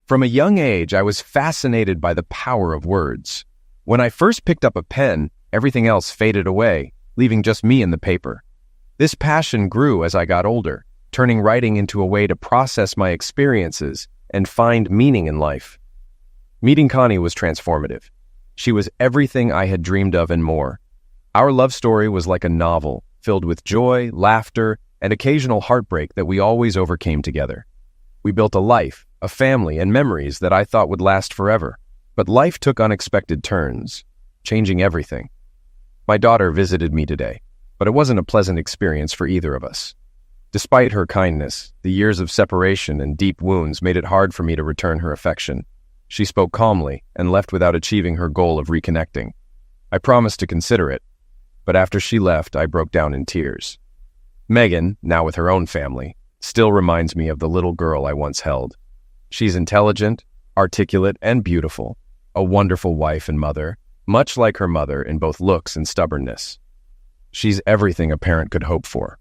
From a young age, I was fascinated by the power of words. When I first picked up a pen, everything else faded away, leaving just me and the paper. This passion grew as I got older, turning writing into a way to process my experiences and find meaning in life. Meeting Connie was transformative. She was everything I had dreamed of and more. Our love story was like a novel, filled with joy, laughter, and occasional heartbreak that we always overcame together. We built a life, a family, and memories that I thought would last forever. But life took unexpected turns, changing everything. My daughter visited me today, but it wasn't a pleasant experience for either of us. Despite her kindness, the years of separation and deep wounds made it hard for me to return her affection. She spoke calmly and left without achieving her goal of reconnecting. I promised to consider it, but after she left, I broke down in tears. Megan, now with her own family, still reminds me of the little girl I once held. She's intelligent, articulate, and beautiful, a wonderful wife and mother, much like her mother in both looks and stubbornness. She's everything a parent could hope for.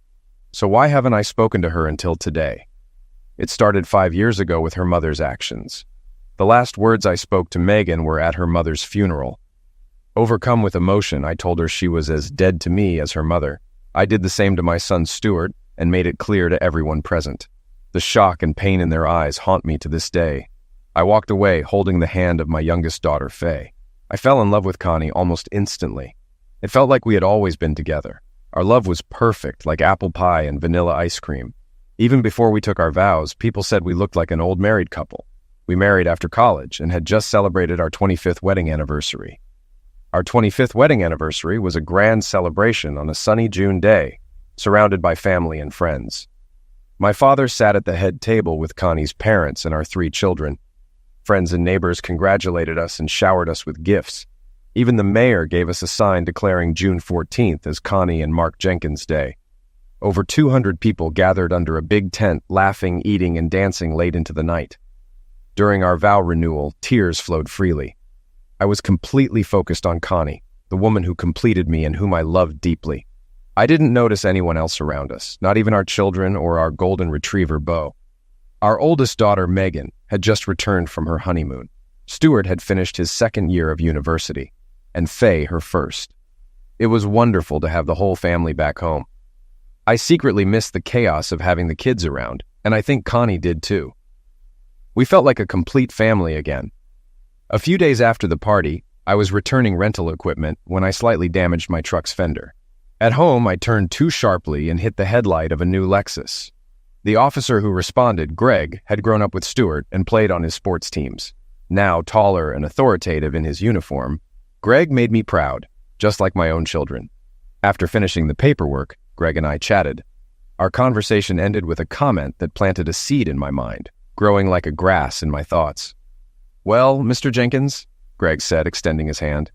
So why haven't I spoken to her until today? It started 5 years ago with her mother's actions. The last words I spoke to Megan were at her mother's funeral. Overcome with emotion, I told her she was as dead to me as her mother. I did the same to my son Stuart and made it clear to everyone present. The shock and pain in their eyes haunt me to this day. I walked away holding the hand of my youngest daughter, Faye. I fell in love with Connie almost instantly. It felt like we had always been together. Our love was perfect, like apple pie and vanilla ice cream. Even before we took our vows, people said we looked like an old married couple. We married after college and had just celebrated our 25th wedding anniversary. Our 25th wedding anniversary was a grand celebration on a sunny June day, surrounded by family and friends. My father sat at the head table with Connie's parents and our 3 children. Friends and neighbors congratulated us and showered us with gifts. Even the mayor gave us a sign declaring June 14th as Connie and Mark Jenkins Day. Over 200 people gathered under a big tent, laughing, eating, and dancing late into the night. During our vow renewal, tears flowed freely. I was completely focused on Connie, the woman who completed me and whom I loved deeply. I didn't notice anyone else around us, not even our children or our golden retriever, Bo. Our oldest daughter, Megan, had just returned from her honeymoon. Stuart had finished his 2nd year of university, and Faye her 1st. It was wonderful to have the whole family back home. I secretly missed the chaos of having the kids around, and I think Connie did too. We felt like a complete family again. A few days after the party, I was returning rental equipment when I slightly damaged my truck's fender. At home, I turned too sharply and hit the headlight of a new Lexus. The officer who responded, Greg, had grown up with Stuart and played on his sports teams. Now taller and authoritative in his uniform, Greg made me proud, just like my own children. After finishing the paperwork, Greg and I chatted. Our conversation ended with a comment that planted a seed in my mind, growing like a grass in my thoughts. "Well, Mr. Jenkins," Greg said, extending his hand,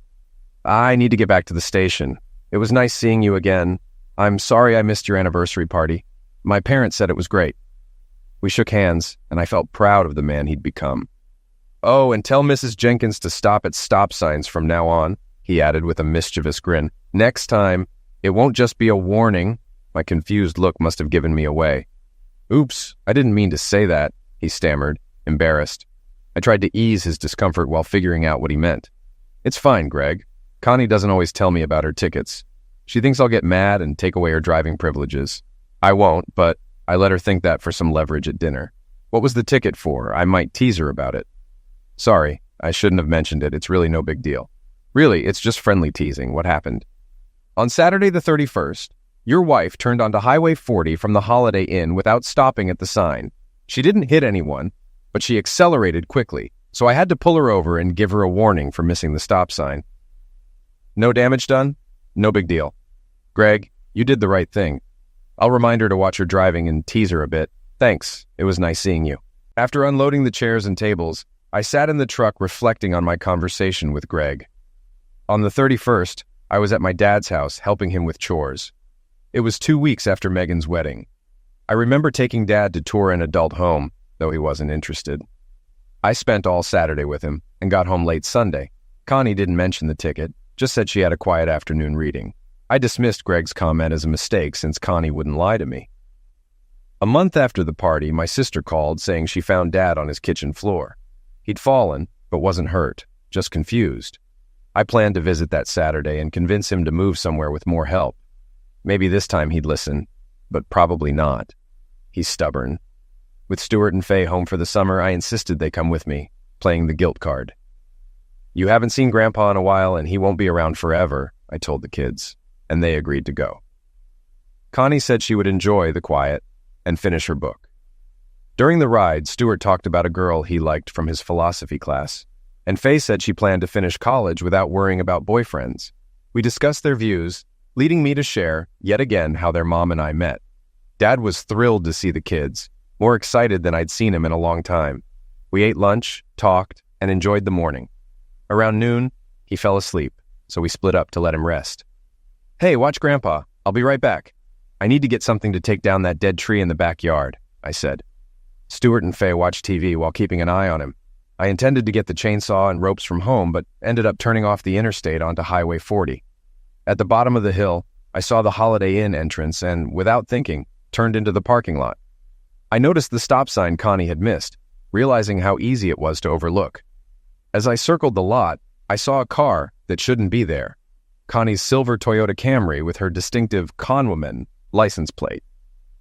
"I need to get back to the station. It was nice seeing you again. I'm sorry I missed your anniversary party. My parents said it was great." We shook hands, and I felt proud of the man he'd become. "Oh, and tell Mrs. Jenkins to stop at stop signs from now on," he added with a mischievous grin. "Next time, it won't just be a warning." My confused look must have given me away. "Oops, I didn't mean to say that," he stammered, embarrassed. I tried to ease his discomfort while figuring out what he meant. "It's fine, Greg. Connie doesn't always tell me about her tickets. She thinks I'll get mad and take away her driving privileges. I won't, but I let her think that for some leverage at dinner. What was the ticket for? I might tease her about it." "Sorry, I shouldn't have mentioned it. It's really no big deal." "Really, it's just friendly teasing. What happened?" "On Saturday the 31st, your wife turned onto Highway 40 from the Holiday Inn without stopping at the sign. She didn't hit anyone, but she accelerated quickly, so I had to pull her over and give her a warning for missing the stop sign." "No damage done? No big deal. Greg, you did the right thing. I'll remind her to watch her driving and tease her a bit. Thanks. It was nice seeing you." After unloading the chairs and tables, I sat in the truck reflecting on my conversation with Greg. On the 31st, I was at my dad's house helping him with chores. It was 2 weeks after Megan's wedding. I remember taking Dad to tour an adult home, though he wasn't interested. I spent all Saturday with him and got home late Sunday. Connie didn't mention the ticket, just said she had a quiet afternoon reading. I dismissed Greg's comment as a mistake since Connie wouldn't lie to me. A month after the party, my sister called saying she found Dad on his kitchen floor. He'd fallen, but wasn't hurt, just confused. I planned to visit that Saturday and convince him to move somewhere with more help. Maybe this time he'd listen, but probably not. He's stubborn. With Stuart and Faye home for the summer, I insisted they come with me, playing the guilt card. You haven't seen Grandpa in a while, and he won't be around forever, I told the kids, and they agreed to go. Connie said she would enjoy the quiet and finish her book. During the ride, Stuart talked about a girl he liked from his philosophy class, and Faye said she planned to finish college without worrying about boyfriends. We discussed their views, leading me to share, yet again, how their mom and I met. Dad was thrilled to see the kids, more excited than I'd seen him in a long time. We ate lunch, talked, and enjoyed the morning. Around noon, he fell asleep, so we split up to let him rest. Hey, watch Grandpa. I'll be right back. I need to get something to take down that dead tree in the backyard, I said. Stuart and Faye watched TV while keeping an eye on him. I intended to get the chainsaw and ropes from home, but ended up turning off the interstate onto Highway 40. At the bottom of the hill, I saw the Holiday Inn entrance and, without thinking, turned into the parking lot. I noticed the stop sign Connie had missed, realizing how easy it was to overlook. As I circled the lot, I saw a car that shouldn't be there. Connie's silver Toyota Camry with her distinctive Conwoman license plate.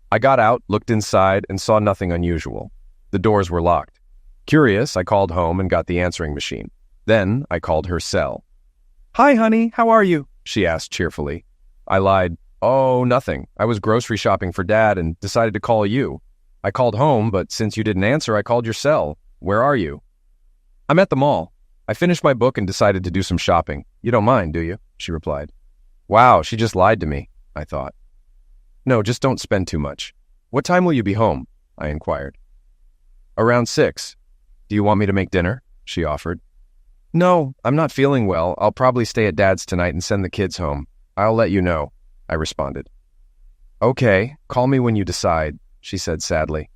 I got out, looked inside, and saw nothing unusual. The doors were locked. Curious, I called home and got the answering machine. Then I called her cell. Hi, honey, how are you? She asked cheerfully. I lied. Oh, nothing. I was grocery shopping for Dad and decided to call you. I called home, but since you didn't answer, I called your cell. Where are you? I'm at the mall. I finished my book and decided to do some shopping. You don't mind, do you? She replied. Wow, she just lied to me, I thought. No, just don't spend too much. What time will you be home? I inquired. Around 6. Do you want me to make dinner? She offered. No, I'm not feeling well. I'll probably stay at Dad's tonight and send the kids home. I'll let you know, I responded. Okay, call me when you decide, she said sadly.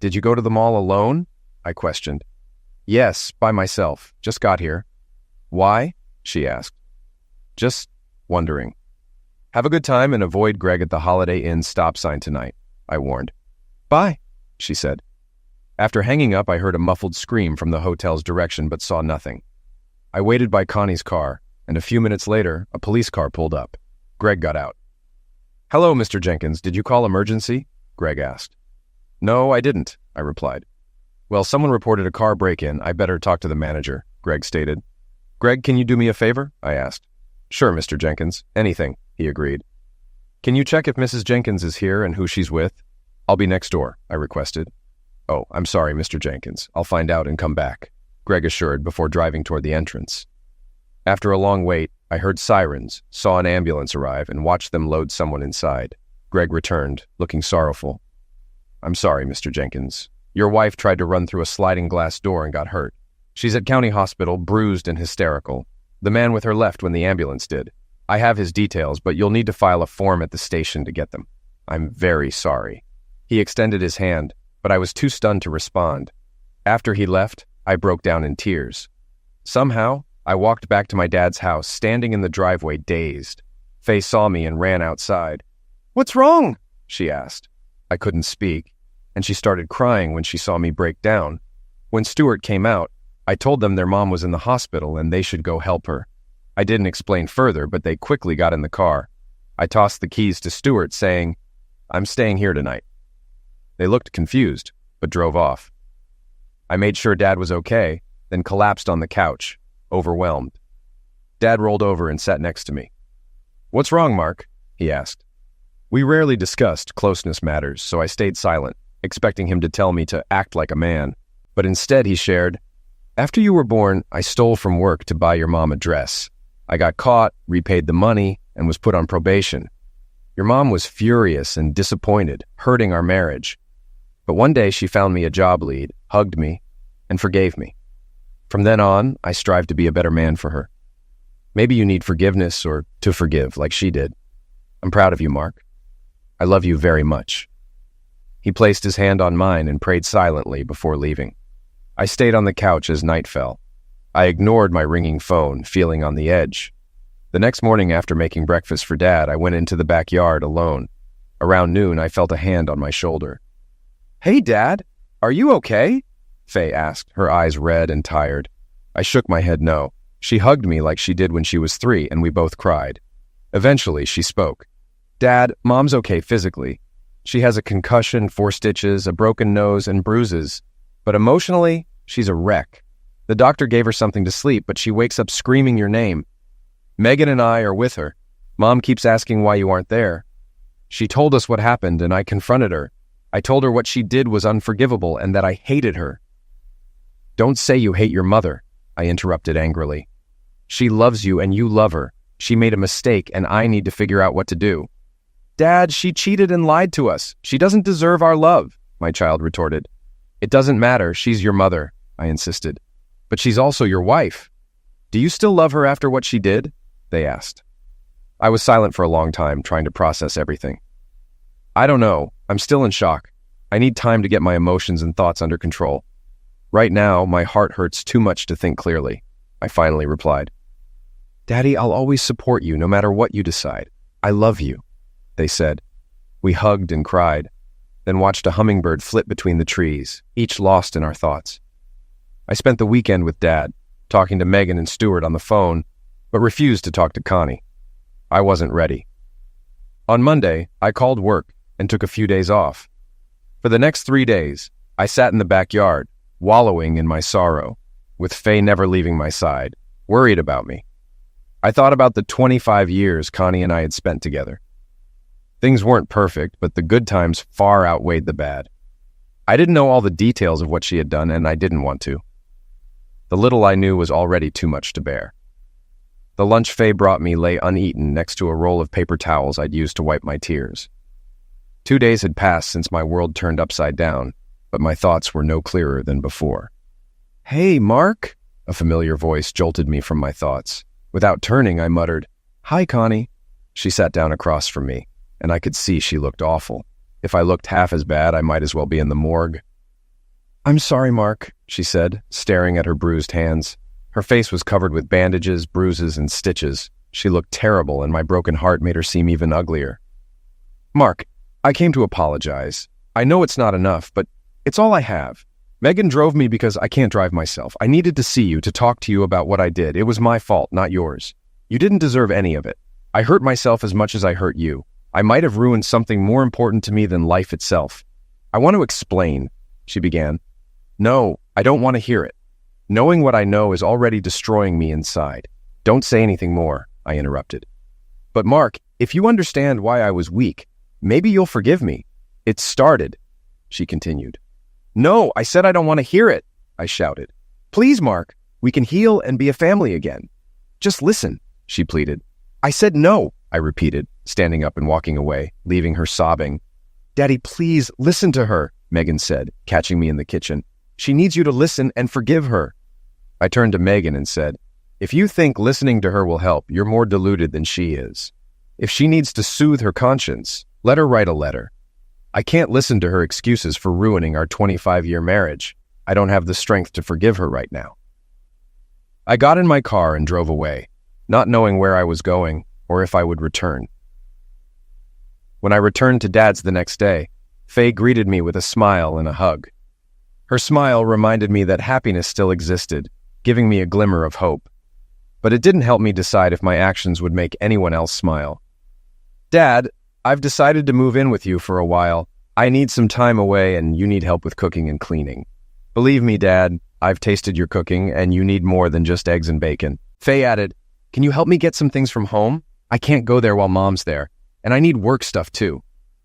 Did you go to the mall alone? I questioned. Yes, by myself. Just got here. Why? She asked. Just wondering. Have a good time and avoid Greg at the Holiday Inn stop sign tonight, I warned. Bye, she said. After hanging up, I heard a muffled scream from the hotel's direction but saw nothing. I waited by Connie's car, and a few minutes later, a police car pulled up. Greg got out. Hello, Mr. Jenkins. Did you call emergency? Greg asked. No, I didn't, I replied. Well, someone reported a car break-in. I better talk to the manager, Greg stated. Greg, can you do me a favor? I asked. Sure, Mr. Jenkins. Anything, he agreed. Can you check if Mrs. Jenkins is here and who she's with? I'll be next door, I requested. Oh, I'm sorry, Mr. Jenkins. I'll find out and come back, Greg assured before driving toward the entrance. After a long wait, I heard sirens, saw an ambulance arrive, and watched them load someone inside. Greg returned, looking sorrowful. I'm sorry, Mr. Jenkins. Your wife tried to run through a sliding glass door and got hurt. She's at County Hospital, bruised and hysterical. The man with her left when the ambulance did. I have his details, but you'll need to file a form at the station to get them. I'm very sorry. He extended his hand, but I was too stunned to respond. After he left, I broke down in tears. Somehow, I walked back to my dad's house, standing in the driveway, dazed. Faye saw me and ran outside. What's wrong? She asked. I couldn't speak, and she started crying when she saw me break down. When Stuart came out, I told them their mom was in the hospital and they should go help her. I didn't explain further, but they quickly got in the car. I tossed the keys to Stuart, saying, I'm staying here tonight. They looked confused, but drove off. I made sure Dad was okay, then collapsed on the couch, overwhelmed. Dad rolled over and sat next to me. What's wrong, Mark? He asked. We rarely discussed closeness matters, so I stayed silent, expecting him to tell me to act like a man. But instead he shared, After you were born, I stole from work to buy your mom a dress. I got caught, repaid the money, and was put on probation. Your mom was furious and disappointed, hurting our marriage. But one day she found me a job lead, hugged me, and forgave me. From then on, I strive to be a better man for her. Maybe you need forgiveness or to forgive, like she did. I'm proud of you, Mark. I love you very much. He placed his hand on mine and prayed silently before leaving. I stayed on the couch as night fell. I ignored my ringing phone, feeling on the edge. The next morning after making breakfast for Dad, I went into the backyard alone. Around noon, I felt a hand on my shoulder. Hey, Dad, are you okay? Faye asked, her eyes red and tired. I shook my head no. She hugged me like she did when she was 3, and we both cried. Eventually, she spoke. Dad, Mom's okay physically. She has a concussion, 4 stitches, a broken nose, and bruises. But emotionally, she's a wreck. The doctor gave her something to sleep, but she wakes up screaming your name. Megan and I are with her. Mom keeps asking why you aren't there. She told us what happened, and I confronted her. I told her what she did was unforgivable and that I hated her. Don't say you hate your mother, I interrupted angrily. She loves you and you love her. She made a mistake and I need to figure out what to do. Dad, she cheated and lied to us. She doesn't deserve our love, my child retorted. It doesn't matter, she's your mother, I insisted. But she's also your wife. Do you still love her after what she did? They asked. I was silent for a long time, trying to process everything. I don't know. I'm still in shock. I need time to get my emotions and thoughts under control. Right now, my heart hurts too much to think clearly, I finally replied. Daddy, I'll always support you no matter what you decide. I love you, they said. We hugged and cried, then watched a hummingbird flit between the trees, each lost in our thoughts. I spent the weekend with Dad, talking to Megan and Stuart on the phone, but refused to talk to Connie. I wasn't ready. On Monday, I called work and took a few days off. For the next 3 days, I sat in the backyard, wallowing in my sorrow, with Faye never leaving my side, worried about me. I thought about the 25 years Connie and I had spent together. Things weren't perfect, but the good times far outweighed the bad. I didn't know all the details of what she had done, and I didn't want to. The little I knew was already too much to bear. The lunch Faye brought me lay uneaten next to a roll of paper towels I'd used to wipe my tears. 2 days had passed since my world turned upside down, but my thoughts were no clearer than before. Hey, Mark, a familiar voice jolted me from my thoughts. Without turning, I muttered, Hi, Connie. She sat down across from me, and I could see she looked awful. If I looked half as bad, I might as well be in the morgue. I'm sorry, Mark, she said, staring at her bruised hands. Her face was covered with bandages, bruises, and stitches. She looked terrible, and my broken heart made her seem even uglier. Mark, I came to apologize. I know it's not enough, but it's all I have. Megan drove me because I can't drive myself. I needed to see you, to talk to you about what I did. It was my fault, not yours. You didn't deserve any of it. I hurt myself as much as I hurt you. I might have ruined something more important to me than life itself. I want to explain, she began. No, I don't want to hear it. Knowing what I know is already destroying me inside. Don't say anything more, I interrupted. But Mark, if you understand why I was weak, maybe you'll forgive me. It started, she continued. No, I said I don't want to hear it, I shouted. Please, Mark, we can heal and be a family again. Just listen, she pleaded. I said no, I repeated, standing up and walking away, leaving her sobbing. Daddy, please listen to her, Megan said, catching me in the kitchen. She needs you to listen and forgive her. I turned to Megan and said, if you think listening to her will help, you're more deluded than she is. If she needs to soothe her conscience, let her write a letter. I can't listen to her excuses for ruining our 25-year marriage. I don't have the strength to forgive her right now. I got in my car and drove away, not knowing where I was going or if I would return. When I returned to Dad's the next day, Faye greeted me with a smile and a hug. Her smile reminded me that happiness still existed, giving me a glimmer of hope. But it didn't help me decide if my actions would make anyone else smile. Dad, I've decided to move in with you for a while. I need some time away and you need help with cooking and cleaning. Believe me, Dad, I've tasted your cooking and you need more than just eggs and bacon. Faye added, can you help me get some things from home? I can't go there while Mom's there, and I need work stuff too.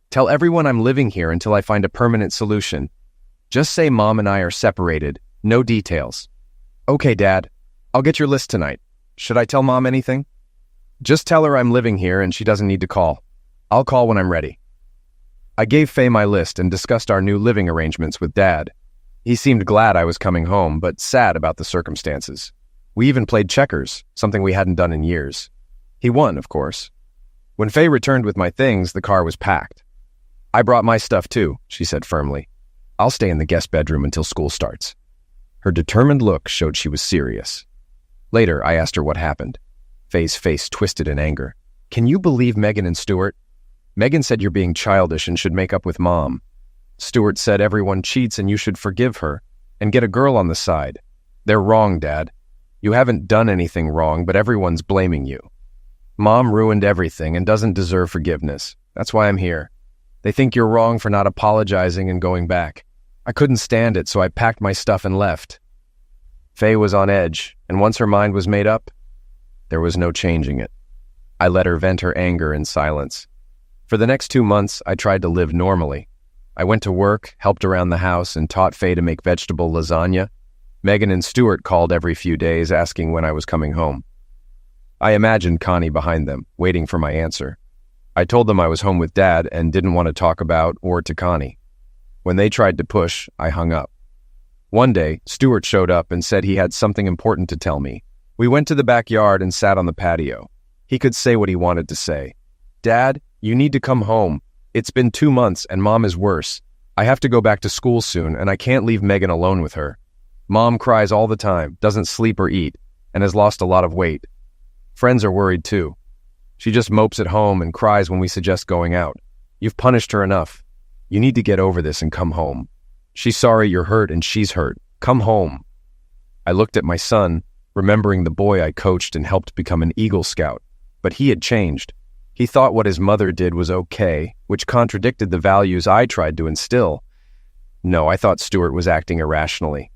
Tell everyone I'm living here until I find a permanent solution. Just say Mom and I are separated. No details. Okay, Dad. I'll get your list tonight. Should I tell Mom anything? Just tell her I'm living here and she doesn't need to call. I'll call when I'm ready. I gave Faye my list and discussed our new living arrangements with Dad. He seemed glad I was coming home, but sad about the circumstances. We even played checkers, something we hadn't done in years. He won, of course. When Faye returned with my things, the car was packed. I brought my stuff too, she said firmly. I'll stay in the guest bedroom until school starts. Her determined look showed she was serious. Later, I asked her what happened. Faye's face twisted in anger. Can you believe Megan and Stuart? Megan said you're being childish and should make up with Mom. Stuart said everyone cheats and you should forgive her. and get a girl on the side. They're wrong, Dad. You haven't done anything wrong, but everyone's blaming you. Mom ruined everything and doesn't deserve forgiveness. That's why I'm here. They think you're wrong for not apologizing and going back. I couldn't stand it, so I packed my stuff and left. Faye was on edge, and once her mind was made up, there was no changing it. I let her vent her anger in silence. For the next 2 months, I tried to live normally. I went to work, helped around the house, and taught Faye to make vegetable lasagna. Megan and Stuart called every few days asking when I was coming home. I imagined Connie behind them, waiting for my answer. I told them I was home with Dad and didn't want to talk about or to Connie. When they tried to push, I hung up. One day, Stuart showed up and said he had something important to tell me. We went to the backyard and sat on the patio. He could say what he wanted to say. Dad, you need to come home. It's been 2 months and Mom is worse. I have to go back to school soon and I can't leave Megan alone with her. Mom cries all the time, doesn't sleep or eat, and has lost a lot of weight. Friends are worried too. She just mopes at home and cries when we suggest going out. You've punished her enough. You need to get over this and come home. She's sorry you're hurt and she's hurt. Come home. I looked at my son, remembering the boy I coached and helped become an Eagle Scout, but he had changed. He thought what his mother did was okay, which contradicted the values I tried to instill. No, I thought Stuart was acting irrationally.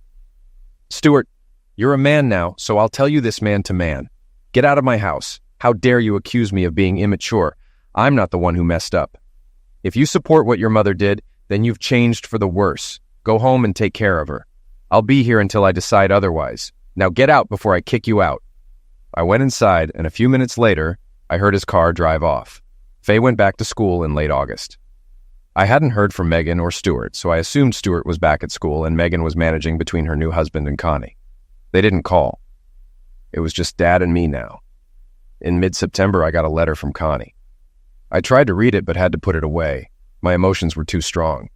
Stuart, you're a man now, so I'll tell you this man to man. Get out of my house. How dare you accuse me of being immature? I'm not the one who messed up. If you support what your mother did, then you've changed for the worse. Go home and take care of her. I'll be here until I decide otherwise. Now get out before I kick you out. I went inside, and a few minutes later, I heard his car drive off. Faye went back to school in late August. I hadn't heard from Megan or Stuart, so I assumed Stuart was back at school and Megan was managing between her new husband and Connie. They didn't call. It was just Dad and me now. In mid-September, I got a letter from Connie. I tried to read it but had to put it away. My emotions were too strong.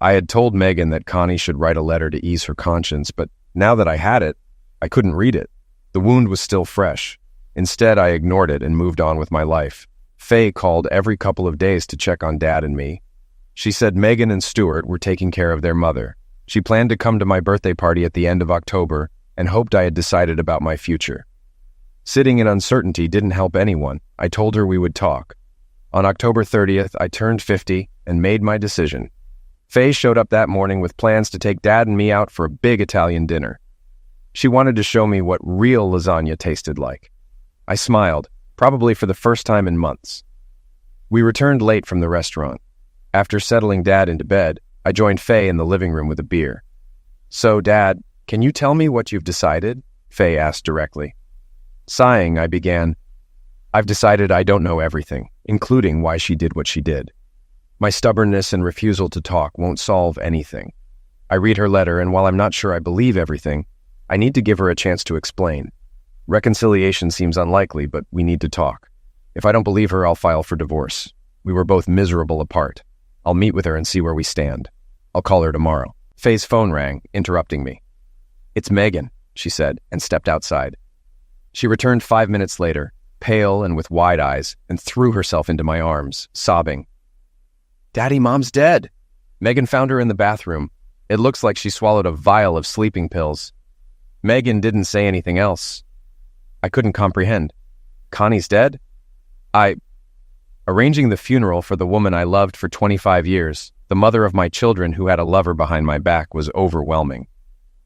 I had told Megan that Connie should write a letter to ease her conscience, but now that I had it, I couldn't read it. The wound was still fresh. Instead, I ignored it and moved on with my life. Faye called every couple of days to check on Dad and me. She said Megan and Stuart were taking care of their mother. She planned to come to my birthday party at the end of October and hoped I had decided about my future. Sitting in uncertainty didn't help anyone. I told her we would talk. On October 30th, I turned 50 and made my decision. Faye showed up that morning with plans to take Dad and me out for a big Italian dinner. She wanted to show me what real lasagna tasted like. I smiled, probably for the first time in months. We returned late from the restaurant. After settling Dad into bed, I joined Faye in the living room with a beer. So, Dad, can you tell me what you've decided? Faye asked directly. Sighing, I began, I've decided I don't know everything, including why she did what she did. My stubbornness and refusal to talk won't solve anything. I read her letter, and while I'm not sure I believe everything, I need to give her a chance to explain. Reconciliation seems unlikely, but we need to talk. If I don't believe her, I'll file for divorce. We were both miserable apart. I'll meet with her and see where we stand. I'll call her tomorrow. Faye's phone rang, interrupting me. It's Megan, she said, and stepped outside. She returned 5 minutes later, pale and with wide eyes, and threw herself into my arms, sobbing. Daddy, Mom's dead. Megan found her in the bathroom. It looks like she swallowed a vial of sleeping pills. Megan didn't say anything else. I couldn't comprehend. Connie's dead? Arranging the funeral for the woman I loved for 25 years, the mother of my children who had a lover behind my back, was overwhelming.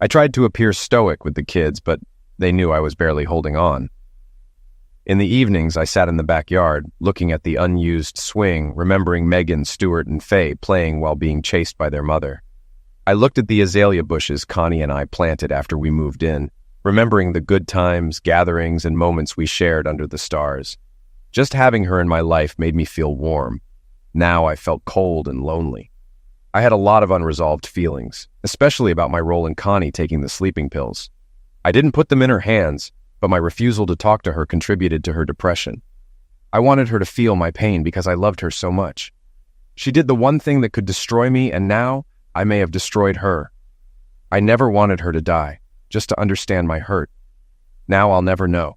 I tried to appear stoic with the kids, but they knew I was barely holding on. In the evenings, I sat in the backyard, looking at the unused swing, remembering Megan, Stuart, and Faye playing while being chased by their mother. I looked at the azalea bushes Connie and I planted after we moved in, remembering the good times, gatherings, and moments we shared under the stars. Just having her in my life made me feel warm. Now I felt cold and lonely. I had a lot of unresolved feelings, especially about my role in Connie taking the sleeping pills. I didn't put them in her hands, but my refusal to talk to her contributed to her depression. I wanted her to feel my pain because I loved her so much. She did the one thing that could destroy me, and now I may have destroyed her. I never wanted her to die, just to understand my hurt. Now I'll never know.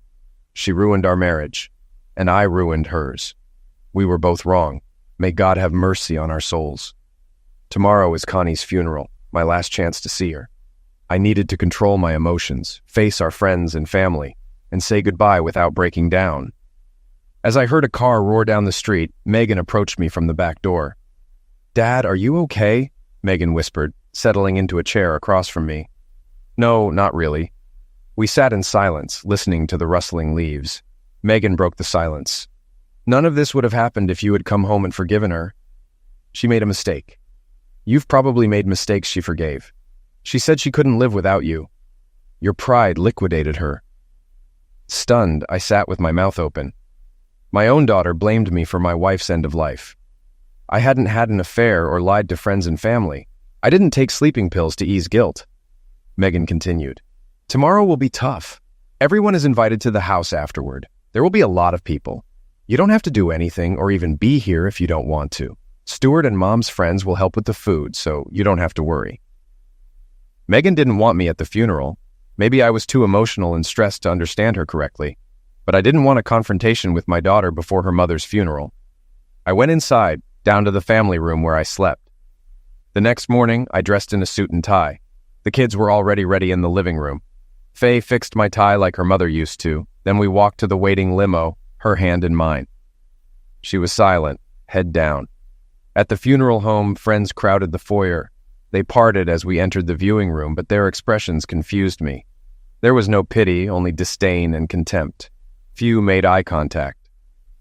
She ruined our marriage, and I ruined hers. We were both wrong. May God have mercy on our souls. Tomorrow is Connie's funeral, my last chance to see her. I needed to control my emotions, face our friends and family, and say goodbye without breaking down. As I heard a car roar down the street, Megan approached me from the back door. "Dad, are you okay?" Megan whispered, settling into a chair across from me. "No, not really." We sat in silence, listening to the rustling leaves. Megan broke the silence. "None of this would have happened if you had come home and forgiven her. She made a mistake. You've probably made mistakes she forgave. She said she couldn't live without you. Your pride liquidated her." Stunned, I sat with my mouth open. My own daughter blamed me for my wife's end of life. I hadn't had an affair or lied to friends and family. I didn't take sleeping pills to ease guilt. Megan continued. "Tomorrow will be tough. Everyone is invited to the house afterward. There will be a lot of people. You don't have to do anything or even be here if you don't want to. Stuart and Mom's friends will help with the food, so you don't have to worry." Megan didn't want me at the funeral. Maybe I was too emotional and stressed to understand her correctly, but I didn't want a confrontation with my daughter before her mother's funeral. I went inside, down to the family room where I slept. The next morning, I dressed in a suit and tie. The kids were already ready in the living room. Faye fixed my tie like her mother used to. Then we walked to the waiting limo, her hand in mine. She was silent, head down. At the funeral home, friends crowded the foyer. They parted as we entered the viewing room, but their expressions confused me. There was no pity, only disdain and contempt. Few made eye contact.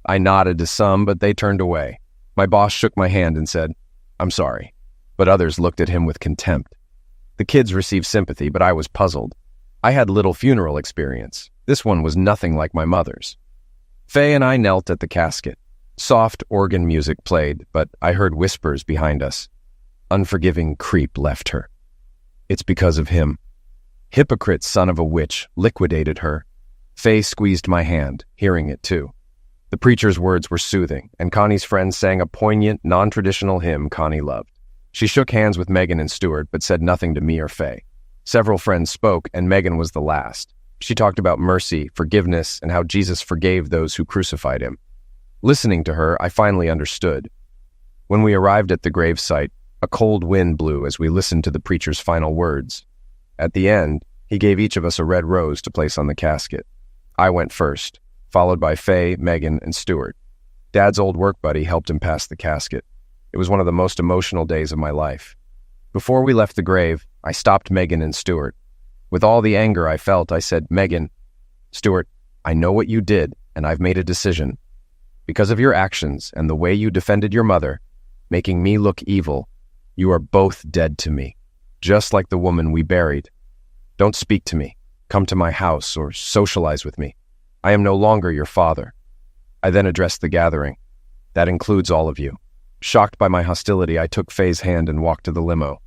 I nodded to some, but they turned away. My boss shook my hand and said, "I'm sorry." But others looked at him with contempt. The kids received sympathy, but I was puzzled. I had little funeral experience. This one was nothing like my mother's. Faye and I knelt at the casket. Soft organ music played, but I heard whispers behind us. Unforgiving creep left her. It's because of him. Hypocrite son of a witch liquidated her. Faye squeezed my hand, hearing it too. The preacher's words were soothing, and Connie's friends sang a poignant, non-traditional hymn Connie loved. She shook hands with Megan and Stuart, but said nothing to me or Faye. Several friends spoke, and Megan was the last. She talked about mercy, forgiveness, and how Jesus forgave those who crucified him. Listening to her, I finally understood. When we arrived at the gravesite, a cold wind blew as we listened to the preacher's final words. At the end, he gave each of us a red rose to place on the casket. I went first, followed by Faye, Megan, and Stuart. Dad's old work buddy helped him pass the casket. It was one of the most emotional days of my life. Before we left the grave, I stopped Megan and Stuart. With all the anger I felt, I said, "Megan, Stuart, I know what you did, and I've made a decision. Because of your actions and the way you defended your mother, making me look evil, you are both dead to me, just like the woman we buried. Don't speak to me, come to my house, or socialize with me. I am no longer your father." I then addressed the gathering. That includes all of you. Shocked by my hostility, I took Faye's hand and walked to the limo.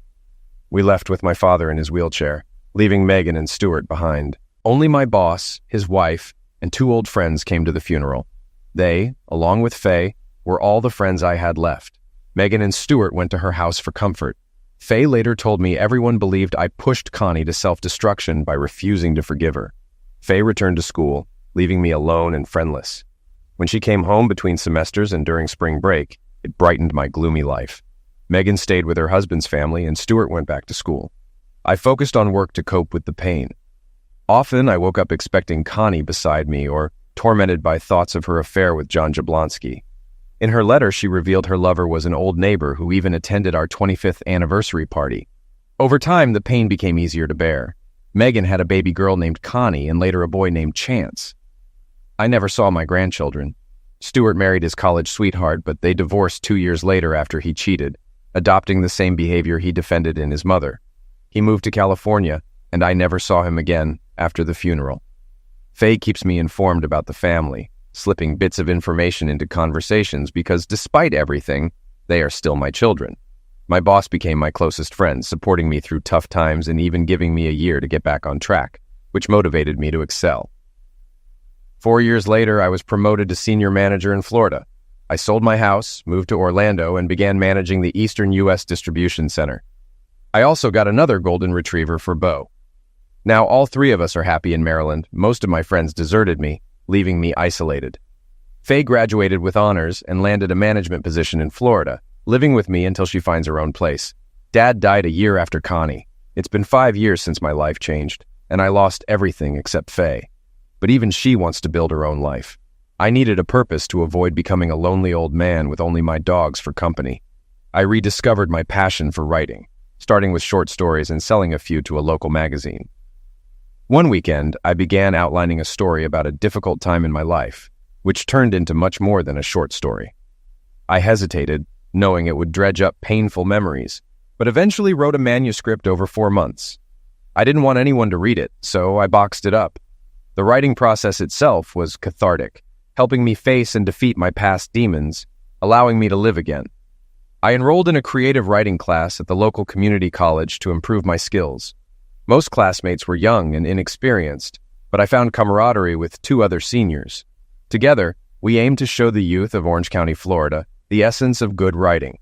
We left with my father in his wheelchair, leaving Megan and Stuart behind. Only my boss, his wife, and 2 old friends came to the funeral. They, along with Faye, were all the friends I had left. Megan and Stuart went to her house for comfort. Faye later told me everyone believed I pushed Connie to self-destruction by refusing to forgive her. Faye returned to school, leaving me alone and friendless. When she came home between semesters and during spring break, it brightened my gloomy life. Megan stayed with her husband's family, and Stuart went back to school. I focused on work to cope with the pain. Often I woke up expecting Connie beside me or tormented by thoughts of her affair with John Jablonski. In her letter, she revealed her lover was an old neighbor who even attended our 25th anniversary party. Over time, the pain became easier to bear. Megan had a baby girl named Connie and later a boy named Chance. I never saw my grandchildren. Stuart married his college sweetheart, but they divorced 2 years later after he cheated, adopting the same behavior he defended in his mother. He moved to California, and I never saw him again after the funeral. Faye keeps me informed about the family, slipping bits of information into conversations because despite everything, they are still my children. My boss became my closest friend, supporting me through tough times and even giving me a year to get back on track, which motivated me to excel. 4 years later, I was promoted to senior manager in Florida. I sold my house, moved to Orlando, and began managing the Eastern U.S. distribution center. I also got another golden retriever for Bo. Now all 3 of us are happy in Maryland. Most of my friends deserted me, leaving me isolated. Faye graduated with honors and landed a management position in Florida, living with me until she finds her own place. Dad died a year after Connie, It's been 5 years since my life changed, and I lost everything except Faye. But even she wants to build her own life. I needed a purpose to avoid becoming a lonely old man with only my dogs for company. I rediscovered my passion for writing, starting with short stories and selling a few to a local magazine. One weekend, I began outlining a story about a difficult time in my life, which turned into much more than a short story. I hesitated, knowing it would dredge up painful memories, but eventually wrote a manuscript over 4 months. I didn't want anyone to read it, so I boxed it up. The writing process itself was cathartic, helping me face and defeat my past demons, allowing me to live again. I enrolled in a creative writing class at the local community college to improve my skills. Most classmates were young and inexperienced, but I found camaraderie with 2 other seniors. Together, we aimed to show the youth of Orange County, Florida, the essence of good writing.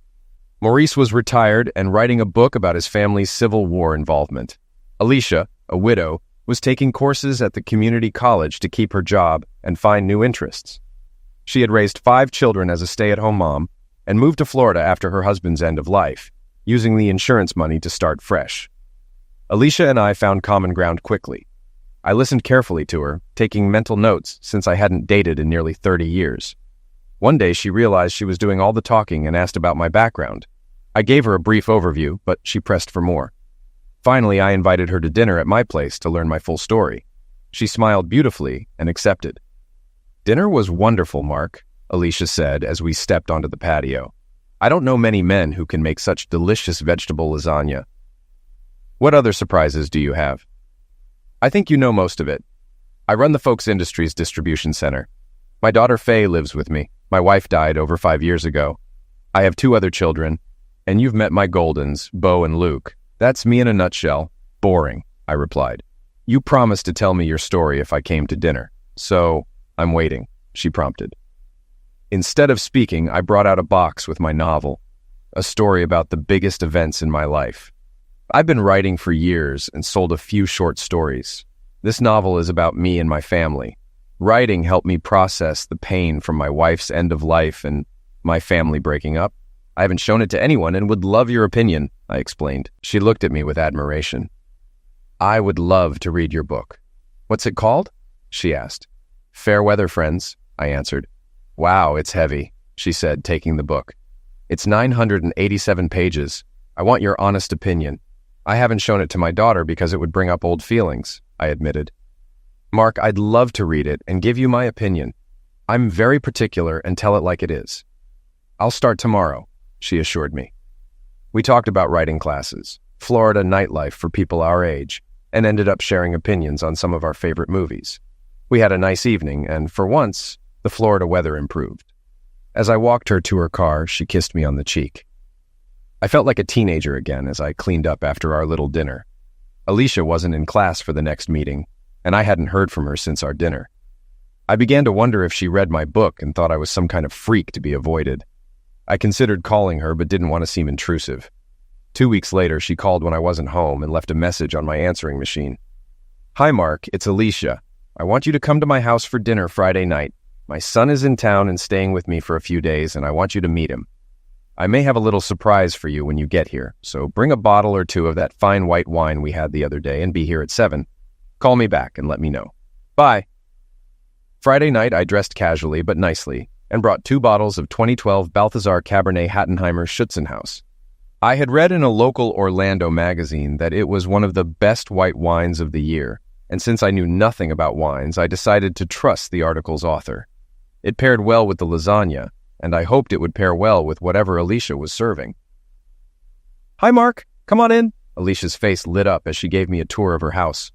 Maurice was retired and writing a book about his family's Civil War involvement. Alicia, a widow, was taking courses at the community college to keep her job and find new interests. She had raised 5 children as a stay-at-home mom and moved to Florida after her husband's end of life, using the insurance money to start fresh. Alicia and I found common ground quickly. I listened carefully to her, taking mental notes since I hadn't dated in nearly 30 years. One day she realized she was doing all the talking and asked about my background. I gave her a brief overview, but she pressed for more. Finally, I invited her to dinner at my place to learn my full story. She smiled beautifully and accepted. "Dinner was wonderful, Mark," Alicia said as we stepped onto the patio. "I don't know many men who can make such delicious vegetable lasagna. What other surprises do you have?" "I think you know most of it. I run the Folks Industries distribution center. My daughter Faye lives with me. My wife died over 5 years ago. I have 2 other children, and you've met my Goldens, Bo and Luke. That's me in a nutshell. Boring," I replied. "You promised to tell me your story if I came to dinner, so I'm waiting," she prompted. Instead of speaking, I brought out a box with my novel, a story about the biggest events in my life. I've been writing for years and sold a few short stories. This novel is about me and my family. Writing helped me process the pain from my wife's end of life and my family breaking up. "I haven't shown it to anyone and would love your opinion," I explained. She looked at me with admiration. "I would love to read your book." "What's it called?" she asked. "Fair Weather Friends," I answered. "Wow, it's heavy," she said, taking the book. "It's 987 pages. I want your honest opinion." "I haven't shown it to my daughter because it would bring up old feelings," I admitted. "Mark, I'd love to read it and give you my opinion. I'm very particular and tell it like it is." "I'll start tomorrow," she assured me. We talked about writing classes, Florida nightlife for people our age, and ended up sharing opinions on some of our favorite movies. We had a nice evening, and for once, the Florida weather improved. As I walked her to her car, she kissed me on the cheek. I felt like a teenager again as I cleaned up after our little dinner. Alicia wasn't in class for the next meeting, and I hadn't heard from her since our dinner. I began to wonder if she read my book and thought I was some kind of freak to be avoided. I considered calling her but didn't want to seem intrusive. 2 weeks later, she called when I wasn't home and left a message on my answering machine. "Hi, Mark, it's Alicia. I want you to come to my house for dinner Friday night. My son is in town and staying with me for a few days, and I want you to meet him. I may have a little surprise for you when you get here, so bring a bottle or 2 of that fine white wine we had the other day and be here at 7. Call me back and let me know. Bye." Friday night, I dressed casually but nicely and brought 2 bottles of 2012 Balthazar Cabernet Hattenheimer Schützenhaus. I had read in a local Orlando magazine that it was one of the best white wines of the year, and since I knew nothing about wines, I decided to trust the article's author. It paired well with the lasagna, and I hoped it would pair well with whatever Alicia was serving. "Hi, Mark. Come on in." Alicia's face lit up as she gave me a tour of her house.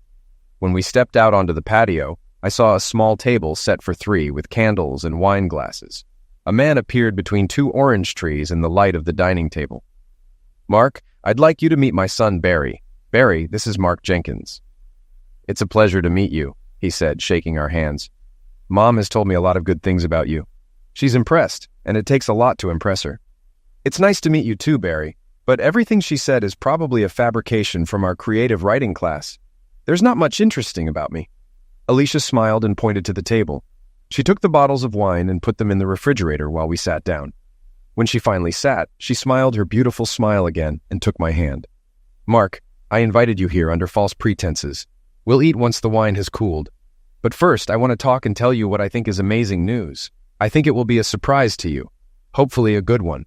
When we stepped out onto the patio, I saw a small table set for 3 with candles and wine glasses. A man appeared between 2 orange trees in the light of the dining table. "Mark, I'd like you to meet my son, Barry. Barry, this is Mark Jenkins." "It's a pleasure to meet you," he said, shaking our hands. "Mom has told me a lot of good things about you. She's impressed, and it takes a lot to impress her." "It's nice to meet you too, Barry, but everything she said is probably a fabrication from our creative writing class. There's not much interesting about me." Alicia smiled and pointed to the table. She took the bottles of wine and put them in the refrigerator while we sat down. When she finally sat, she smiled her beautiful smile again and took my hand. "Mark, I invited you here under false pretenses. We'll eat once the wine has cooled. But first, I want to talk and tell you what I think is amazing news. I think it will be a surprise to you. Hopefully a good one.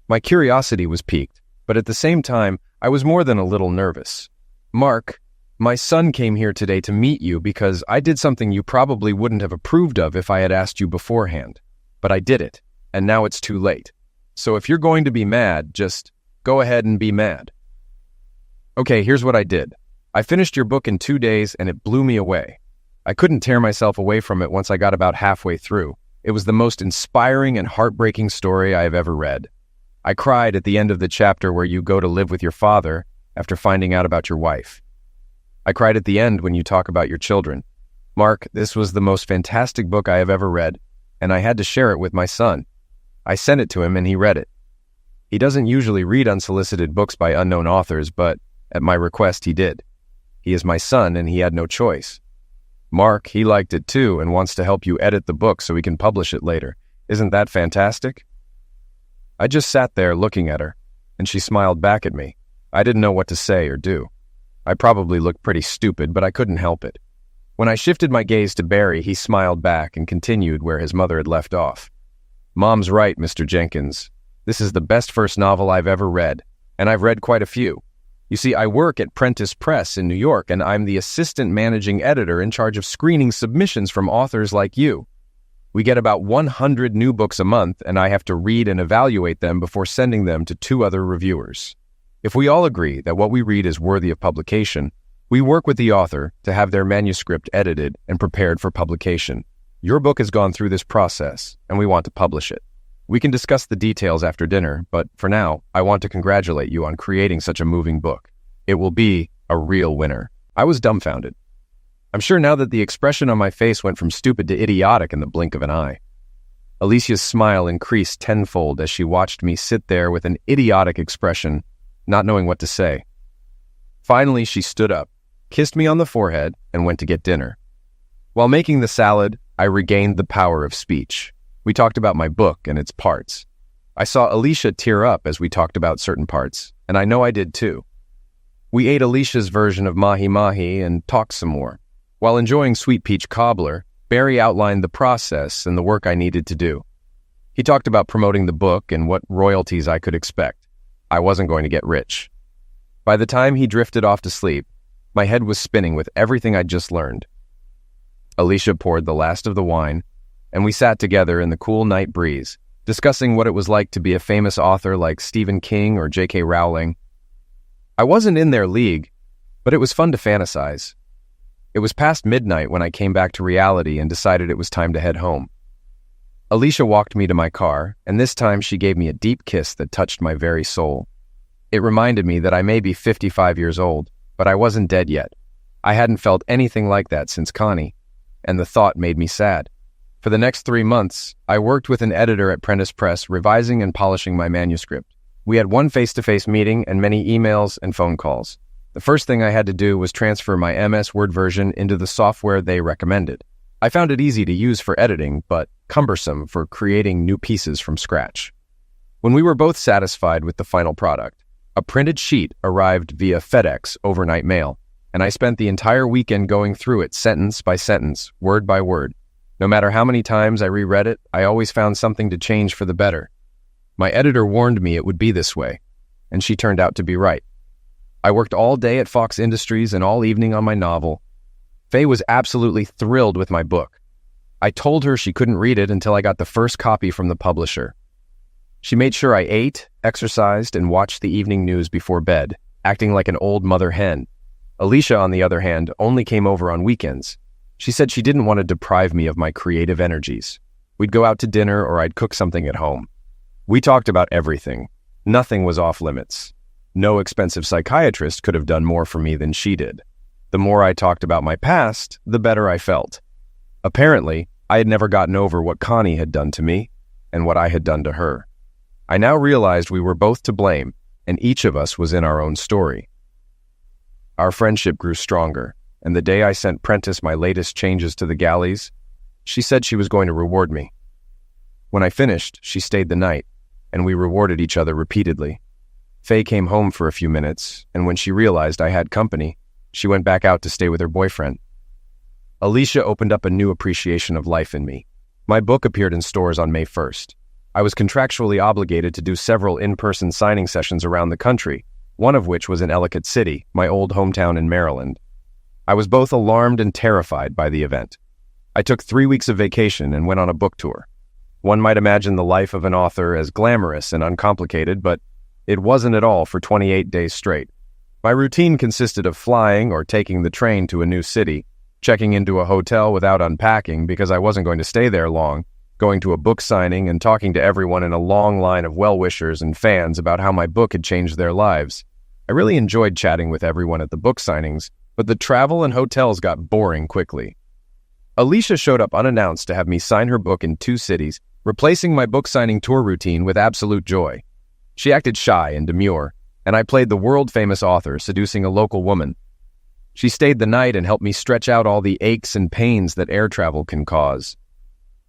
My curiosity was piqued, but at the same time, I was more than a little nervous. Mark, my son came here today to meet you because I did something you probably wouldn't have approved of if I had asked you beforehand. But I did it, and now it's too late. So if you're going to be mad, just go ahead and be mad. Okay, here's what I did. I finished your book in 2 days, and it blew me away. I couldn't tear myself away from it once I got about halfway through. It was the most inspiring and heartbreaking story I have ever read. I cried at the end of the chapter where you go to live with your father after finding out about your wife. I cried at the end when you talk about your children. Mark, this was the most fantastic book I have ever read, and I had to share it with my son. I sent it to him and he read it. He doesn't usually read unsolicited books by unknown authors, but at my request he did. He is my son and he had no choice. Mark, he liked it too and wants to help you edit the book so we can publish it later. Isn't that fantastic? I just sat there looking at her, and she smiled back at me. I didn't know what to say or do. I probably looked pretty stupid, but I couldn't help it. When I shifted my gaze to Barry, he smiled back and continued where his mother had left off. Mom's right, Mr. Jenkins. This is the best first novel I've ever read, and I've read quite a few. You see, I work at Prentice Press in New York, and I'm the assistant managing editor in charge of screening submissions from authors like you. We get about 100 new books a month, and I have to read and evaluate them before sending them to 2 other reviewers. If we all agree that what we read is worthy of publication, we work with the author to have their manuscript edited and prepared for publication. Your book has gone through this process, and we want to publish it. We can discuss the details after dinner, but for now, I want to congratulate you on creating such a moving book. It will be a real winner. I was dumbfounded. I'm sure now that the expression on my face went from stupid to idiotic in the blink of an eye. Alicia's smile increased tenfold as she watched me sit there with an idiotic expression, not knowing what to say. Finally, she stood up, kissed me on the forehead, and went to get dinner. While making the salad, I regained the power of speech. We talked about my book and its parts. I saw Alicia tear up as we talked about certain parts, and I know I did too. We ate Alicia's version of mahi-mahi and talked some more. While enjoying sweet peach cobbler, Barry outlined the process and the work I needed to do. He talked about promoting the book and what royalties I could expect. I wasn't going to get rich. By the time he drifted off to sleep, my head was spinning with everything I'd just learned. Alicia poured the last of the wine, and we sat together in the cool night breeze, discussing what it was like to be a famous author like Stephen King or J.K. Rowling. I wasn't in their league, but it was fun to fantasize. It was past midnight when I came back to reality and decided it was time to head home. Alicia walked me to my car, and this time she gave me a deep kiss that touched my very soul. It reminded me that I may be 55 years old, but I wasn't dead yet. I hadn't felt anything like that since Connie, and the thought made me sad. For the next 3 months, I worked with an editor at Prentice Press, revising and polishing my manuscript. We had one face-to-face meeting and many emails and phone calls. The first thing I had to do was transfer my MS Word version into the software they recommended. I found it easy to use for editing, but cumbersome for creating new pieces from scratch. When we were both satisfied with the final product, a printed sheet arrived via FedEx overnight mail, and I spent the entire weekend going through it sentence by sentence, word by word. No matter how many times I reread it, I always found something to change for the better. My editor warned me it would be this way, and she turned out to be right. I worked all day at Fox Industries and all evening on my novel. Faye was absolutely thrilled with my book. I told her she couldn't read it until I got the first copy from the publisher. She made sure I ate, exercised, and watched the evening news before bed, acting like an old mother hen. Alicia, on the other hand, only came over on weekends. She said she didn't want to deprive me of my creative energies. We'd go out to dinner or I'd cook something at home. We talked about everything. Nothing was off limits. No expensive psychiatrist could have done more for me than she did. The more I talked about my past, the better I felt. Apparently, I had never gotten over what Connie had done to me and what I had done to her. I now realized we were both to blame, and each of us was in our own story. Our friendship grew stronger, and the day I sent Prentice my latest changes to the galleys, she said she was going to reward me. When I finished, she stayed the night, and we rewarded each other repeatedly. Faye came home for a few minutes, and when she realized I had company, she went back out to stay with her boyfriend. Alicia opened up a new appreciation of life in me. My book appeared in stores on May 1st. I was contractually obligated to do several in-person signing sessions around the country, one of which was in Ellicott City, my old hometown in Maryland. I was both alarmed and terrified by the event. I took 3 weeks of vacation and went on a book tour. One might imagine the life of an author as glamorous and uncomplicated, but it wasn't at all for 28 days straight. My routine consisted of flying or taking the train to a new city, checking into a hotel without unpacking because I wasn't going to stay there long, going to a book signing and talking to everyone in a long line of well-wishers and fans about how my book had changed their lives. I really enjoyed chatting with everyone at the book signings, but the travel and hotels got boring quickly. Alicia showed up unannounced to have me sign her book in 2 cities, replacing my book signing tour routine with absolute joy. She acted shy and demure, and I played the world-famous author seducing a local woman. She stayed the night and helped me stretch out all the aches and pains that air travel can cause.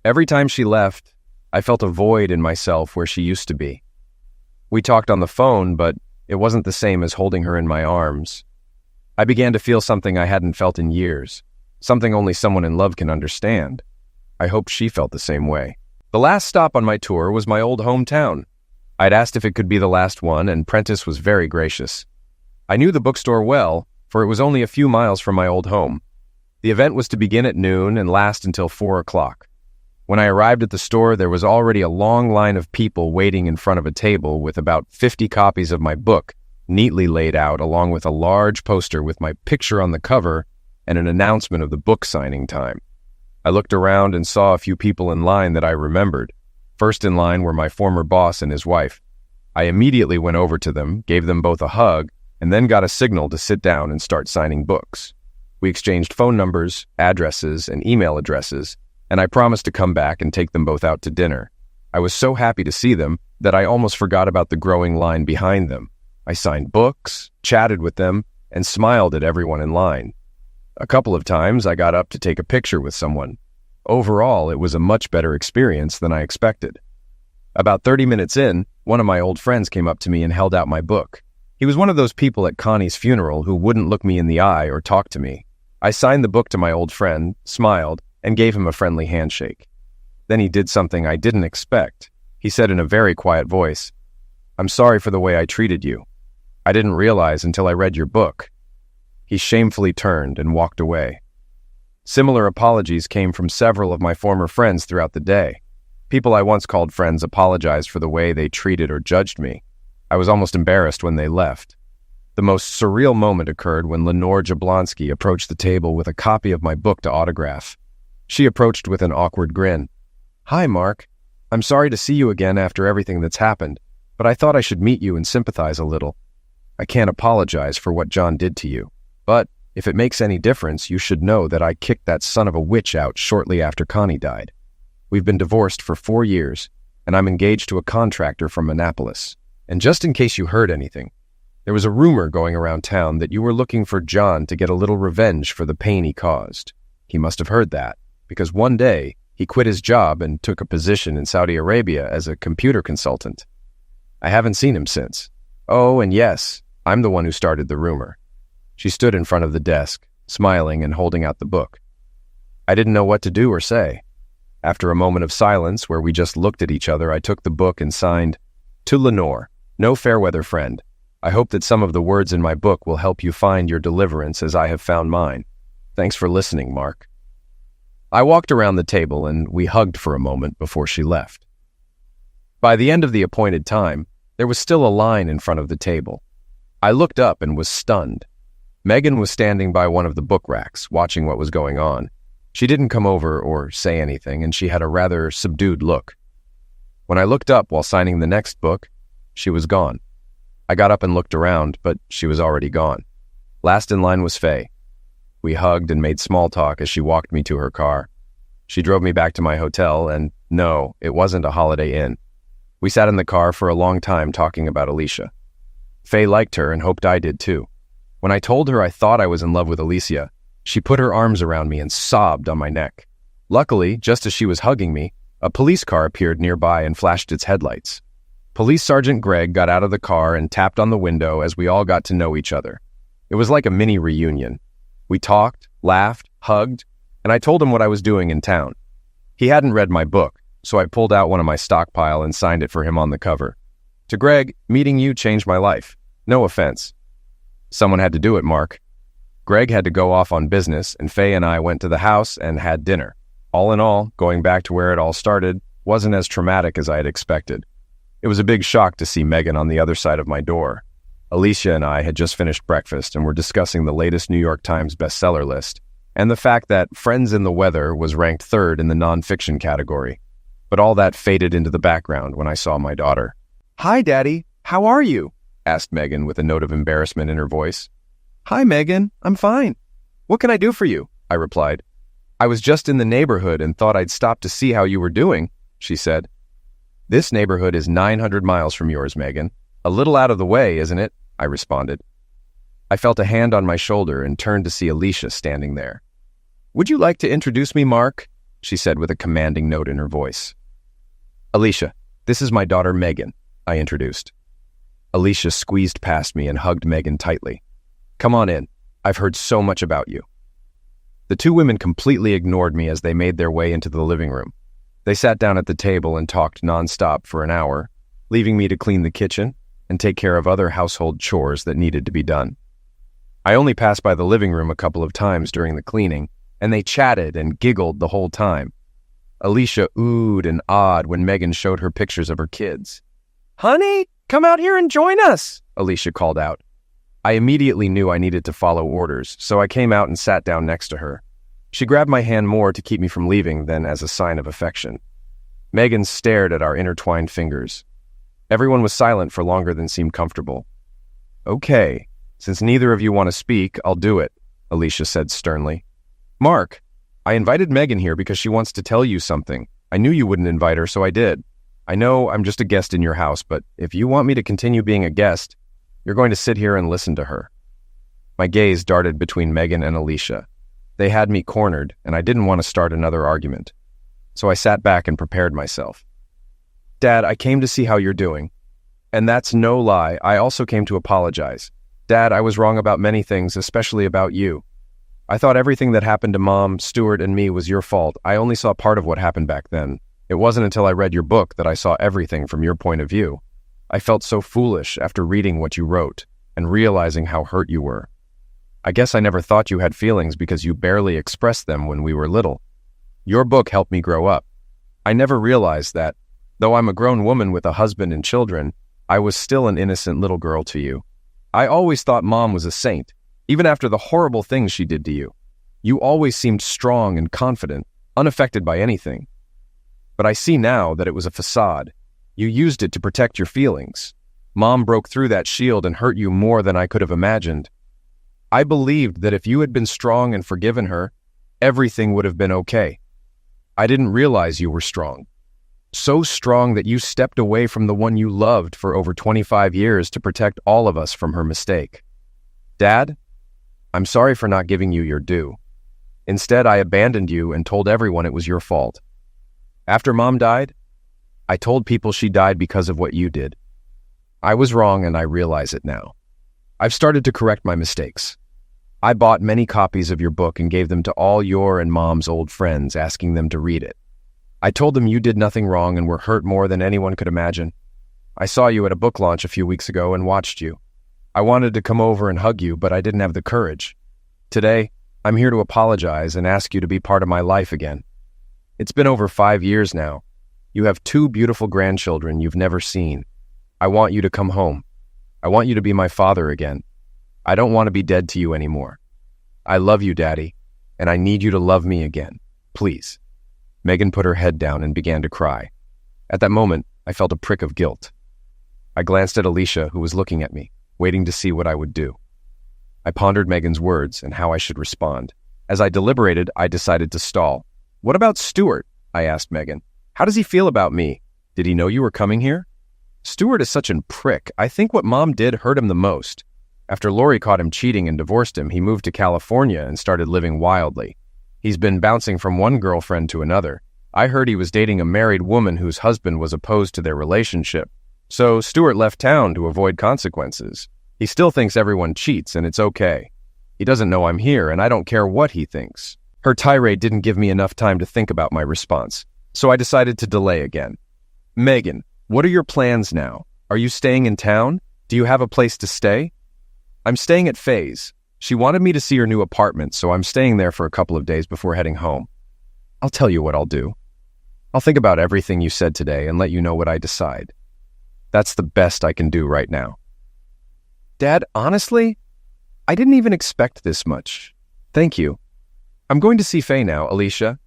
Every time she left, I felt a void in myself where she used to be. We talked on the phone, but it wasn't the same as holding her in my arms. I began to feel something I hadn't felt in years, something only someone in love can understand. I hoped she felt the same way. The last stop on my tour was my old hometown. I'd asked if it could be the last one, and Prentice was very gracious. I knew the bookstore well, for it was only a few miles from my old home. The event was to begin at noon and last until 4 o'clock. When I arrived at the store, there was already a long line of people waiting in front of a table with about 50 copies of my book neatly laid out, along with a large poster with my picture on the cover and an announcement of the book signing time. I looked around and saw a few people in line that I remembered. First in line were my former boss and his wife. I immediately went over to them, gave them both a hug, and then got a signal to sit down and start signing books. We exchanged phone numbers, addresses, and email addresses, and I promised to come back and take them both out to dinner. I was so happy to see them that I almost forgot about the growing line behind them. I signed books, chatted with them, and smiled at everyone in line. A couple of times I got up to take a picture with someone. Overall, it was a much better experience than I expected. About 30 minutes in, one of my old friends came up to me and held out my book. He was one of those people at Connie's funeral who wouldn't look me in the eye or talk to me. I signed the book to my old friend, smiled, and gave him a friendly handshake. Then he did something I didn't expect. He said in a very quiet voice, "I'm sorry for the way I treated you. I didn't realize until I read your book." He shamefully turned and walked away. Similar apologies came from several of my former friends throughout the day. People I once called friends apologized for the way they treated or judged me. I was almost embarrassed when they left. The most surreal moment occurred when Lenore Jablonski approached the table with a copy of my book to autograph. She approached with an awkward grin. "Hi, Mark. I'm sorry to see you again after everything that's happened, but I thought I should meet you and sympathize a little. I can't apologize for what John did to you, but if it makes any difference, you should know that I kicked that son of a witch out shortly after Connie died. We've been divorced for 4 years, and I'm engaged to a contractor from Annapolis. And just in case you heard anything, there was a rumor going around town that you were looking for John to get a little revenge for the pain he caused. He must have heard that, because one day he quit his job and took a position in Saudi Arabia as a computer consultant. I haven't seen him since. Oh, and yes, I'm the one who started the rumor." She stood in front of the desk, smiling and holding out the book. I didn't know what to do or say. After a moment of silence where we just looked at each other, I took the book and signed, "To Lenore, no fair weather friend. I hope that some of the words in my book will help you find your deliverance as I have found mine. Thanks for listening, Mark." I walked around the table and we hugged for a moment before she left. By the end of the appointed time, there was still a line in front of the table. I looked up and was stunned. Megan was standing by one of the book racks, watching what was going on. She didn't come over or say anything, and she had a rather subdued look. When I looked up while signing the next book, she was gone. I got up and looked around, but she was already gone. Last in line was Faye. We hugged and made small talk as she walked me to her car. She drove me back to my hotel, and no, it wasn't a Holiday Inn. We sat in the car for a long time talking about Alicia. Faye liked her and hoped I did too. When I told her I thought I was in love with Alicia, she put her arms around me and sobbed on my neck. Luckily, just as she was hugging me, a police car appeared nearby and flashed its headlights. Police Sergeant Greg got out of the car and tapped on the window as we all got to know each other. It was like a mini reunion. We talked, laughed, hugged, and I told him what I was doing in town. He hadn't read my book, so I pulled out one of my stockpile and signed it for him on the cover. To Greg, meeting you changed my life. No offense. Someone had to do it, Mark. Greg had to go off on business, and Faye and I went to the house and had dinner. All in all, going back to where it all started wasn't as traumatic as I had expected. It was a big shock to see Megan on the other side of my door. Alicia and I had just finished breakfast and were discussing the latest New York Times bestseller list, and the fact that Friends in the Weather was ranked third in the nonfiction category. But all that faded into the background when I saw my daughter. "Hi, Daddy. How are you?" asked Megan with a note of embarrassment in her voice. "Hi, Megan. I'm fine. What can I do for you?" I replied. "I was just in the neighborhood and thought I'd stop to see how you were doing," she said. "This neighborhood is 900 miles from yours, Megan. A little out of the way, isn't it?" I responded. I felt a hand on my shoulder and turned to see Alicia standing there. "Would you like to introduce me, Mark?" she said with a commanding note in her voice. "Alicia, this is my daughter Megan," I introduced. Alicia squeezed past me and hugged Megan tightly. "Come on in. I've heard so much about you." The two women completely ignored me as they made their way into the living room. They sat down at the table and talked nonstop for an hour, leaving me to clean the kitchen and take care of other household chores that needed to be done. I only passed by the living room a couple of times during the cleaning, and they chatted and giggled the whole time. Alicia oohed and awed when Megan showed her pictures of her kids. "Honey, come out here and join us," Alicia called out. I immediately knew I needed to follow orders, so I came out and sat down next to her. She grabbed my hand more to keep me from leaving than as a sign of affection. Megan stared at our intertwined fingers. Everyone was silent for longer than seemed comfortable. "Okay, since neither of you want to speak, I'll do it," Alicia said sternly. "Mark, I invited Megan here because she wants to tell you something. I knew you wouldn't invite her, so I did. I know I'm just a guest in your house, but if you want me to continue being a guest, you're going to sit here and listen to her." My gaze darted between Megan and Alicia. They had me cornered, and I didn't want to start another argument. So I sat back and prepared myself. "Dad, I came to see how you're doing. And that's no lie, I also came to apologize. Dad, I was wrong about many things, especially about you. I thought everything that happened to Mom, Stuart, and me was your fault. I only saw part of what happened back then. It wasn't until I read your book that I saw everything from your point of view. I felt so foolish after reading what you wrote and realizing how hurt you were. I guess I never thought you had feelings because you barely expressed them when we were little. Your book helped me grow up. I never realized that, though I'm a grown woman with a husband and children, I was still an innocent little girl to you. I always thought Mom was a saint, even after the horrible things she did to you. You always seemed strong and confident, unaffected by anything. But I see now that it was a facade. You used it to protect your feelings. Mom broke through that shield and hurt you more than I could have imagined. I believed that if you had been strong and forgiven her, everything would have been okay. I didn't realize you were strong. So strong that you stepped away from the one you loved for over 25 years to protect all of us from her mistake. Dad, I'm sorry for not giving you your due. Instead, I abandoned you and told everyone it was your fault. After Mom died, I told people she died because of what you did. I was wrong and I realize it now. I've started to correct my mistakes. I bought many copies of your book and gave them to all your and Mom's old friends, asking them to read it. I told them you did nothing wrong and were hurt more than anyone could imagine. I saw you at a book launch a few weeks ago and watched you. I wanted to come over and hug you, but I didn't have the courage. Today, I'm here to apologize and ask you to be part of my life again. It's been over 5 years now. You have 2 beautiful grandchildren you've never seen. I want you to come home. I want you to be my father again. I don't want to be dead to you anymore. I love you, Daddy, and I need you to love me again. Please." Megan put her head down and began to cry. At that moment, I felt a prick of guilt. I glanced at Alicia, who was looking at me, waiting to see what I would do. I pondered Megan's words and how I should respond. As I deliberated, I decided to stall. "What about Stuart?" I asked Megan. "How does he feel about me? Did he know you were coming here?" "Stuart is such a prick. I think what Mom did hurt him the most. After Lori caught him cheating and divorced him, he moved to California and started living wildly. He's been bouncing from one girlfriend to another. I heard he was dating a married woman whose husband was opposed to their relationship. So Stuart left town to avoid consequences. He still thinks everyone cheats and it's okay. He doesn't know I'm here and I don't care what he thinks. Her tirade didn't give me enough time to think about my response, so I decided to delay again. Megan, what are your plans now? Are you staying in town? Do you have a place to stay? I'm staying at Faye's. She wanted me to see her new apartment, so I'm staying there for a couple of days before heading home. I'll tell you what I'll do. I'll think about everything you said today and let you know what I decide. That's the best I can do right now. Dad, honestly, I didn't even expect this much. Thank you. I'm going to see Faye now, Alicia.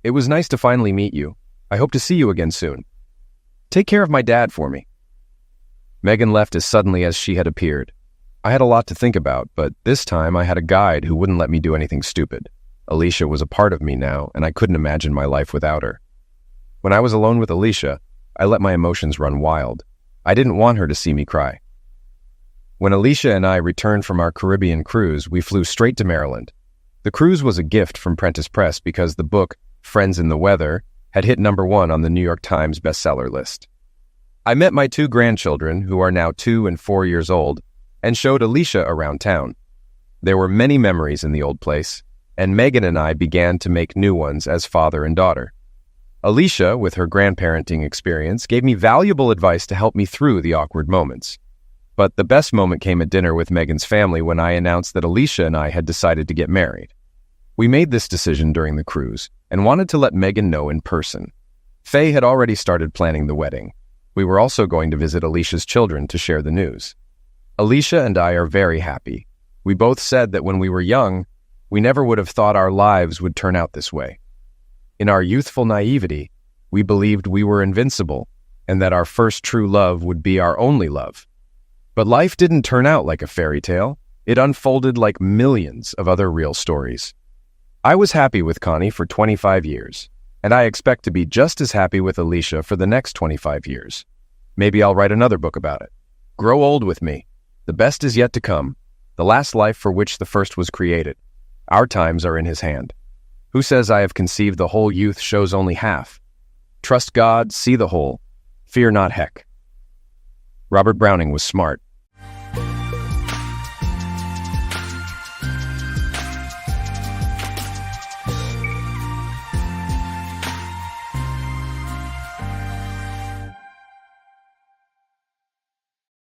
It was nice to finally meet you. I hope to see you again soon. Take care of my dad for me. Megan left as suddenly as she had appeared. I had a lot to think about, but this time I had a guide who wouldn't let me do anything stupid. Alicia was a part of me now, and I couldn't imagine my life without her. When I was alone with Alicia, I let my emotions run wild. I didn't want her to see me cry. When Alicia and I returned from our Caribbean cruise, we flew straight to Maryland. The cruise was a gift from Prentice Press because the book, Friends in the Weather, had hit #1 on the New York Times bestseller list. I met my 2 grandchildren, who are now 2 and 4 years old, and showed Alicia around town. There were many memories in the old place, and Megan and I began to make new ones as father and daughter. Alicia, with her grandparenting experience, gave me valuable advice to help me through the awkward moments. But the best moment came at dinner with Megan's family when I announced that Alicia and I had decided to get married. We made this decision during the cruise and wanted to let Megan know in person. Faye had already started planning the wedding. We were also going to visit Alicia's children to share the news. Alicia and I are very happy. We both said that when we were young, we never would have thought our lives would turn out this way. In our youthful naivety, we believed we were invincible and that our first true love would be our only love. But life didn't turn out like a fairy tale. It unfolded like millions of other real stories. I was happy with Connie for 25 years, and I expect to be just as happy with Alicia for the next 25 years. Maybe I'll write another book about it. Grow old with me. The best is yet to come, the last life for which the first was created. Our times are in his hand. Who says I have conceived the whole youth shows only half? Trust God, see the whole. Fear not heck. Robert Browning was smart.